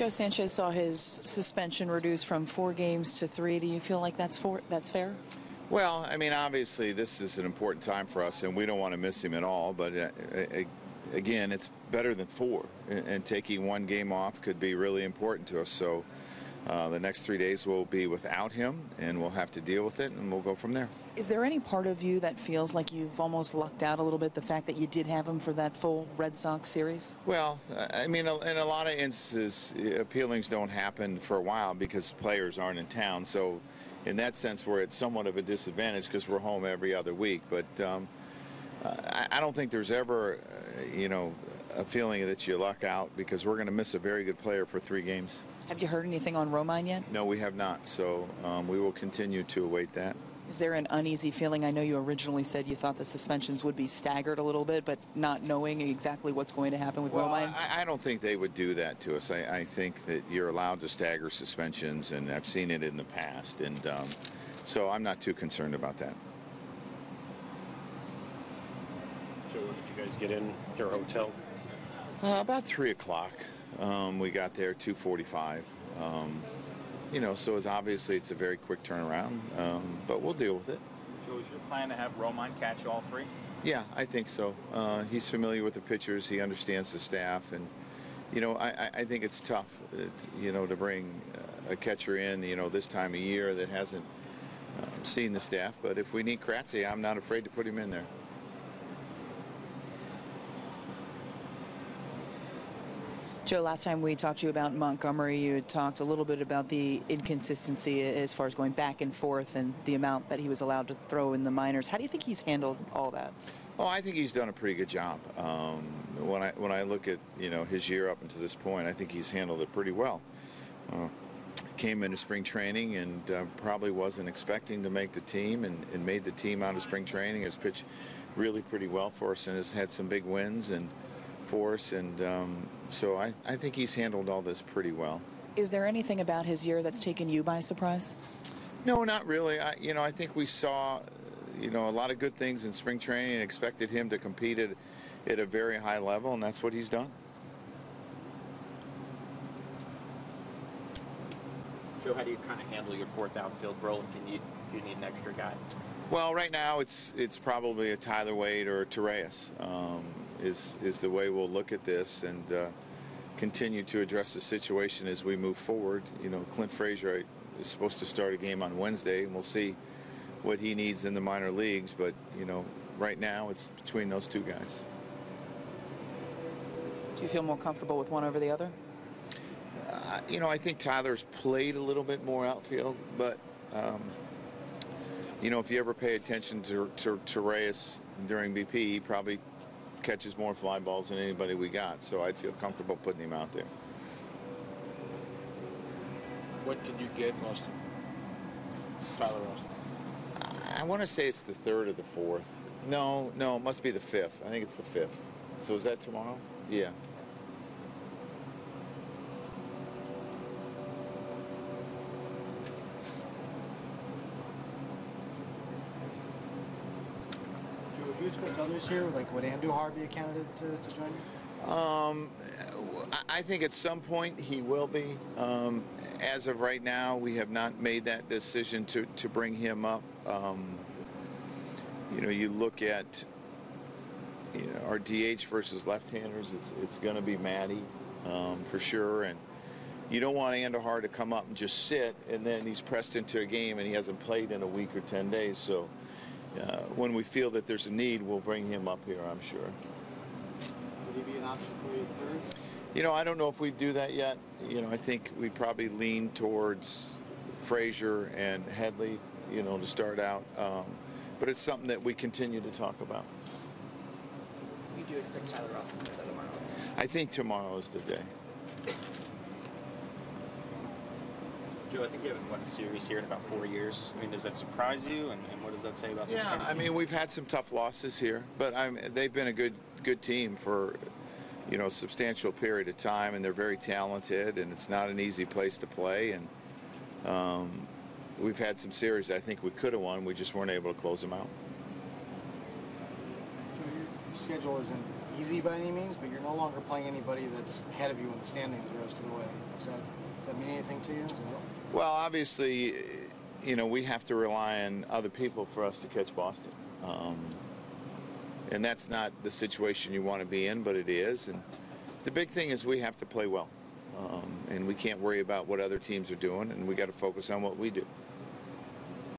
Joe Sanchez saw his suspension reduced from 4 games to 3. Do you feel like that's fair? Well, I mean, obviously this is an important time for us, and we don't want to miss him at all. But again, it's better than 4, and taking 1 game off could be really important to us. So the next 3 days will be without him, and we'll have to deal with it, and we'll go from there. Is there any part of you that feels like you've almost lucked out a little bit, the fact that you did have him for that full Red Sox series? Well, I mean, in a lot of instances, appealings don't happen for a while because players aren't in town. So in that sense, we're at somewhat of a disadvantage because we're home every other week. But I don't think there's ever, a feeling that you luck out, because we're going to miss a very good player for 3 games. Have you heard anything on Romine yet? No, we have not. So we will continue to await that. Is there an uneasy feeling? I know you originally said you thought the suspensions would be staggered a little bit, but not knowing exactly what's going to happen with Romine? I don't think they would do that to us. I think that you're allowed to stagger suspensions, and I've seen it in the past. And so I'm not too concerned about that. Joe, when did you guys get in your hotel? About 3 o'clock. We got there 2:45. So obviously it's a very quick turnaround, but we'll deal with it. So is your plan to have Romine catch all 3? Yeah, I think so. He's familiar with the pitchers. He understands the staff. And, I think it's tough, to bring a catcher in, this time of year that hasn't seen the staff. But if we need Kratzy, I'm not afraid to put him in there. Joe, last time we talked to you about Montgomery, you had talked a little bit about the inconsistency as far as going back and forth and the amount that he was allowed to throw in the minors. How do you think he's handled all that? Oh, I think he's done a pretty good job. When I look at his year up until this point, I think he's handled it pretty well. Came into spring training and probably wasn't expecting to make the team, and made the team out of spring training. Has pitched really pretty well for us and has had some big wins and for us, and so I think he's handled all this pretty well. Is there anything about his year that's taken you by surprise? No, not really. I think we saw, a lot of good things in spring training and expected him to compete at a very high level, and that's what he's done. Joe, how do you kind of handle your 4th outfield role if you need an extra guy? Well, right now it's probably a Tyler Wade or a Torreyes is the way we'll look at this, and continue to address the situation as we move forward. Clint Frazier is supposed to start a game on Wednesday, and we'll see what he needs in the minor leagues. But right now it's between those 2 guys. Do you feel more comfortable with one over the other? I think Tyler's played a little bit more outfield, but if you ever pay attention to Reyes during BP, he probably catches more fly balls than anybody we got, so I'd feel comfortable putting him out there. What did you get, Austin? Tyler Austin. I want to say it's the 3rd or the 4th. No, it must be the 5th. I think it's the 5th. So is that tomorrow? Yeah. Do you expect others here? Like, would Andujar be a candidate to join you? I think at some point he will be. As of right now, we have not made that decision to bring him up. You look at our DH versus left-handers. It's going to be Matty for sure, and you don't want Andujar to come up and just sit, and then he's pressed into a game and he hasn't played in a week or 10 days. So when we feel that there's a need, we'll bring him up here, I'm sure. Would he be an option for you at 3rd? I don't know if we do that yet. I think we probably lean towards Frazier and Headley, to start out. But it's something that we continue to talk about. You do expect Tyler Austin to play tomorrow? I think tomorrow is the day. Joe, I think you haven't won a series here in about 4 years. I mean, does that surprise you, and what does that say about this kind of team? I mean, we've had some tough losses here, but they've been a good team for a substantial period of time, and they're very talented, and it's not an easy place to play. And we've had some series I think we could have won. We just weren't able to close them out. So your schedule isn't easy by any means, but you're no longer playing anybody that's ahead of you in the standings the rest of the way. Is that anything to you? Well, obviously, you know, we have to rely on other people for us to catch Boston. And that's not the situation you want to be in, but it is. And the big thing is we have to play well. And we can't worry about what other teams are doing, and we got to focus on what we do.